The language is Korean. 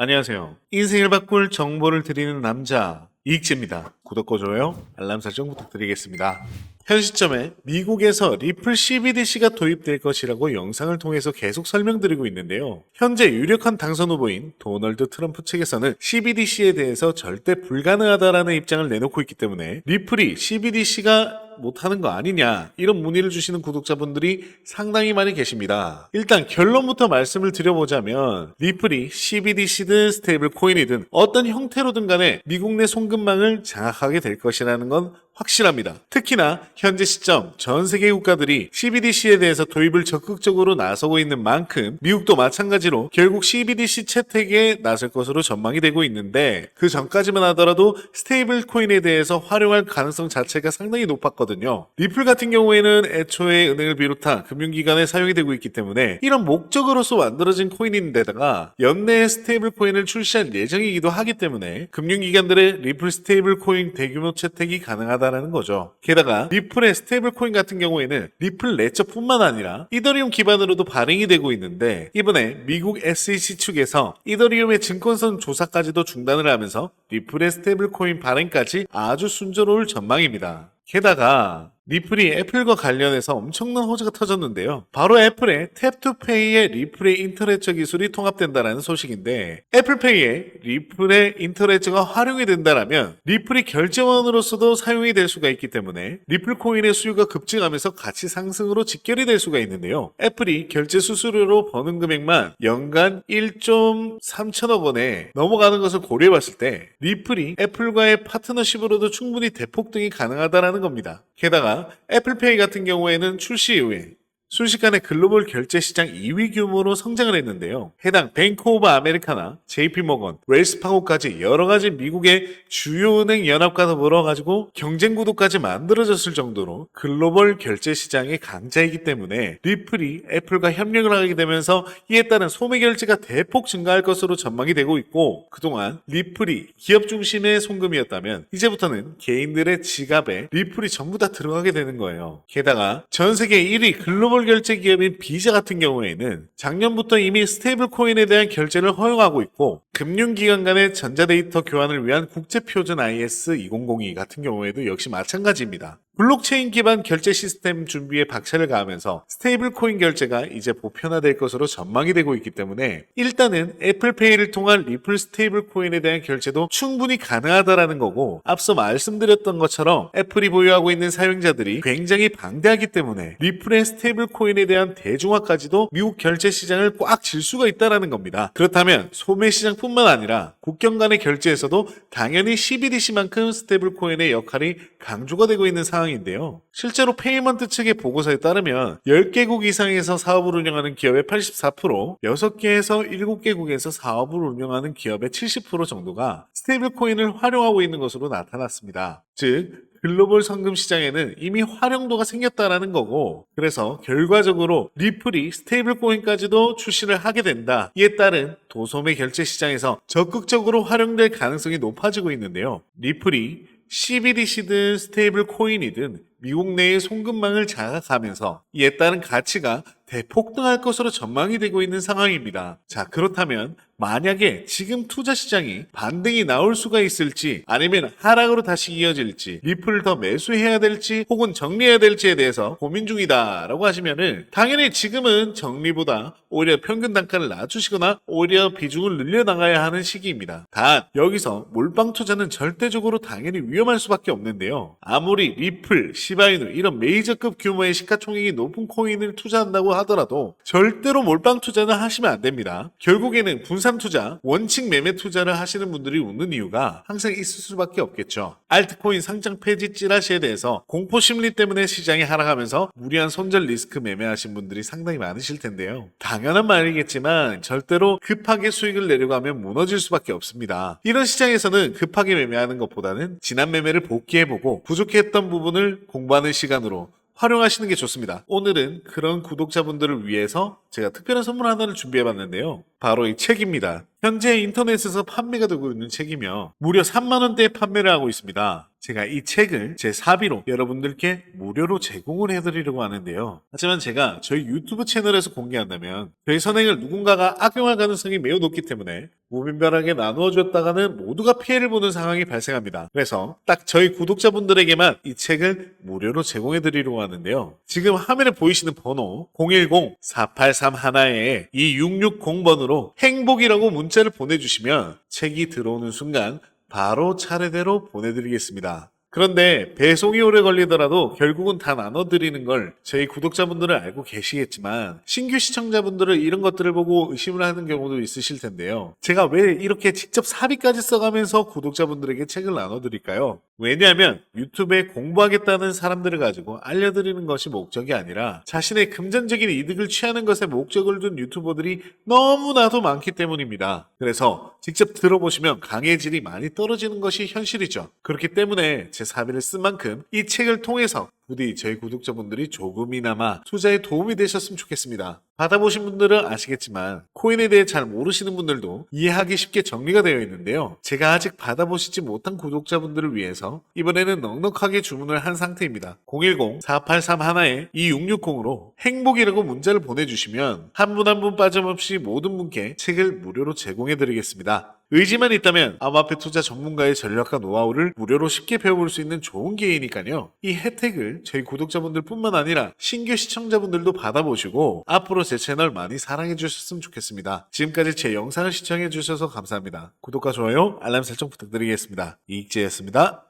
안녕하세요. 인생을 바꿀 정보를 드리는 남자 이익재입니다. 구독과 좋아요, 알람 설정 부탁드리겠습니다. 현 시점에 미국에서 리플 CBDC가 도입될 것이라고 영상을 통해서 계속 설명드리고 있는데요. 현재 유력한 당선 후보인 도널드 트럼프 측에서는 CBDC에 대해서 절대 불가능하다라는 입장을 내놓고 있기 때문에 리플이 CBDC가 못하는 거 아니냐 이런 문의를 주시는 구독자분들이 상당히 많이 계십니다. 일단 결론부터 말씀을 드려보자면 리플이 CBDC든 스테이블 코인이든 어떤 형태로든 간에 미국 내 송금망을 장악하게 될 것이라는 건 확실합니다. 특히나 현재 시점 전 세계 국가들이 CBDC에 대해서 도입을 적극적으로 나서고 있는 만큼 미국도 마찬가지로 결국 CBDC 채택에 나설 것으로 전망이 되고 있는데 그 전까지만 하더라도 스테이블 코인에 대해서 활용할 가능성 자체가 상당히 높았거든요. 리플 같은 경우에는 애초에 은행을 비롯한 금융기관에 사용이 되고 있기 때문에 이런 목적으로서 만들어진 코인인데다가 연내에 스테이블 코인을 출시할 예정이기도 하기 때문에 금융기관들의 리플 스테이블 코인 대규모 채택이 가능하다 라는 거죠. 게다가 리플의 스테이블 코인 같은 경우에는 리플 레저뿐만 아니라 이더리움 기반으로도 발행이 되고 있는데 이번에 미국 SEC 측에서 이더리움의 증권성 조사까지도 중단을 하면서 리플의 스테이블 코인 발행까지 아주 순조로울 전망입니다. 게다가 리플이 애플과 관련해서 엄청난 호재가 터졌는데요. 바로 애플의 탭투페이에 리플의 인터레저 기술이 통합된다는 소식인데 애플페이에 리플의 인터레저가 활용이 된다면 리플이 결제원으로서도 사용이 될 수가 있기 때문에 리플 코인의 수요가 급증하면서 가치 상승으로 직결이 될 수가 있는데요. 애플이 결제 수수료로 버는 금액만 연간 1.3천억 원에 넘어가는 것을 고려해봤을 때 리플이 애플과의 파트너십으로도 충분히 대폭등이 가능하다는 겁니다. 게다가 애플페이 같은 경우에는 출시 이후에 순식간에 글로벌 결제 시장 2위 규모로 성장을 했는데요. 해당 뱅크 오브 아메리카나, JP모건, 웰스파고까지 여러 가지 미국의 주요 은행 연합과 더불어 가지고 경쟁 구도까지 만들어졌을 정도로 글로벌 결제 시장의 강자이기 때문에 리플이 애플과 협력을 하게 되면서 이에 따른 소매 결제가 대폭 증가할 것으로 전망이 되고 있고 그동안 리플이 기업 중심의 송금이었다면 이제부터는 개인들의 지갑에 리플이 전부 다 들어가게 되는 거예요. 게다가 전 세계 1위 글로벌 결제 기업인 비자 같은 경우에는 작년부터 이미 스테이블 코인에 대한 결제를 허용하고 있고 금융기관 간의 전자데이터 교환을 위한 국제표준 IS2002 같은 경우에도 역시 마찬가지입니다. 블록체인 기반 결제 시스템 준비에 박차를 가하면서 스테이블 코인 결제가 이제 보편화될 것으로 전망이 되고 있기 때문에 일단은 애플페이를 통한 리플 스테이블 코인에 대한 결제도 충분히 가능하다라는 거고 앞서 말씀드렸던 것처럼 애플이 보유하고 있는 사용자들이 굉장히 방대하기 때문에 리플의 스테이블 코인에 대한 대중화까지도 미국 결제 시장을 꽉 질 수가 있다는 겁니다. 그렇다면 소매 시장뿐만 아니라 국경 간의 결제에서도 당연히 CBDC만큼 스테이블 코인의 역할이 강조가 되고 있는 상황인데요. 실제로 페이먼트 측의 보고서에 따르면 10개국 이상에서 사업을 운영하는 기업의 84%, 6개에서 7개국에서 사업을 운영하는 기업의 70% 정도가 스테이블 코인을 활용하고 있는 것으로 나타났습니다. 즉 글로벌 성금 시장에는 이미 활용도가 생겼다라는 거고 그래서 결과적으로 리플이 스테이블 코인까지도 출시를 하게 된다. 이에 따른 도소매 결제 시장에서 적극적으로 활용될 가능성이 높아지고 있는데요. 리플이 CBDC든 스테이블 코인이든 미국 내의 송금망을 장악하면서 이에 따른 가치가 대폭등할 것으로 전망이 되고 있는 상황입니다. 자, 그렇다면 만약에 지금 투자 시장이 반등이 나올 수가 있을지 아니면 하락으로 다시 이어질지 리플을 더 매수해야 될지 혹은 정리해야 될지에 대해서 고민 중이다 라고 하시면은 당연히 지금은 정리보다 오히려 평균 단가를 낮추시거나 오히려 비중을 늘려나가야 하는 시기입니다. 단 여기서 몰빵 투자는 절대적으로 당연히 위험할 수밖에 없는데요. 아무리 리플, 시바이누 이런 메이저급 규모의 시가총액이 높은 코인을 투자한다고 하더라도 절대로 몰빵 투자는 하시면 안 됩니다. 결국에는 분산 투자, 원칙 매매 투자를 하시는 분들이 웃는 이유가 항상 있을 수밖에 없겠죠. 알트코인 상장 폐지 찌라시에 대해서 공포 심리 때문에 시장이 하락하면서 무리한 손절 리스크 매매하신 분들이 상당히 많으실 텐데요. 당연한 말이겠지만 절대로 급하게 수익을 내려고 하면 무너질 수밖에 없습니다. 이런 시장에서는 급하게 매매하는 것보다는 지난 매매를 복귀해보고 부족했던 부분을 공부하는 시간으로 활용하시는 게 좋습니다. 오늘은 그런 구독자분들을 위해서 제가 특별한 선물 하나를 준비해봤는데요. 바로 이 책입니다. 현재 인터넷에서 판매가 되고 있는 책이며 무려 3만원대에 판매를 하고 있습니다. 제가 이 책을 제 사비로 여러분들께 무료로 제공을 해드리려고 하는데요. 하지만 제가 저희 유튜브 채널에서 공개한다면 저희 선행을 누군가가 악용할 가능성이 매우 높기 때문에 무분별하게 나누어 줬다가는 모두가 피해를 보는 상황이 발생합니다. 그래서 딱 저희 구독자분들에게만 이 책을 무료로 제공해 드리려고 하는데요. 지금 화면에 보이시는 번호 010-4831-2660번으로 행복이라고 문자를 보내주시면 책이 들어오는 순간 바로 차례대로 보내드리겠습니다. 그런데 배송이 오래 걸리더라도 결국은 다 나눠드리는 걸 저희 구독자분들은 알고 계시겠지만 신규 시청자분들은 이런 것들을 보고 의심을 하는 경우도 있으실 텐데요. 제가 왜 이렇게 직접 사비까지 써가면서 구독자분들에게 책을 나눠드릴까요? 왜냐하면 유튜브에 공부하겠다는 사람들을 가지고 알려드리는 것이 목적이 아니라 자신의 금전적인 이득을 취하는 것에 목적을 둔 유튜버들이 너무나도 많기 때문입니다. 그래서 직접 들어보시면 강의 질이 많이 떨어지는 것이 현실이죠. 그렇기 때문에 제 사비를 쓴 만큼 이 책을 통해서 부디 저희 구독자분들이 조금이나마 투자에 도움이 되셨으면 좋겠습니다. 받아보신 분들은 아시겠지만 코인에 대해 잘 모르시는 분들도 이해하기 쉽게 정리가 되어 있는데요. 제가 아직 받아보시지 못한 구독자분들을 위해서 이번에는 넉넉하게 주문을 한 상태입니다. 010-4831-2660으로 행복이라고 문자를 보내주시면 한 분 한 분 빠짐없이 모든 분께 책을 무료로 제공해드리겠습니다. 의지만 있다면 암호화폐 투자 전문가의 전략과 노하우를 무료로 쉽게 배워볼 수 있는 좋은 기회니까요. 이 혜택을 저희 구독자분들 뿐만 아니라 신규 시청자분들도 받아보시고 앞으로 제 채널 많이 사랑해 주셨으면 좋겠습니다. 지금까지 제 영상을 시청해 주셔서 감사합니다. 구독과 좋아요, 알람 설정 부탁드리겠습니다. 이익재였습니다.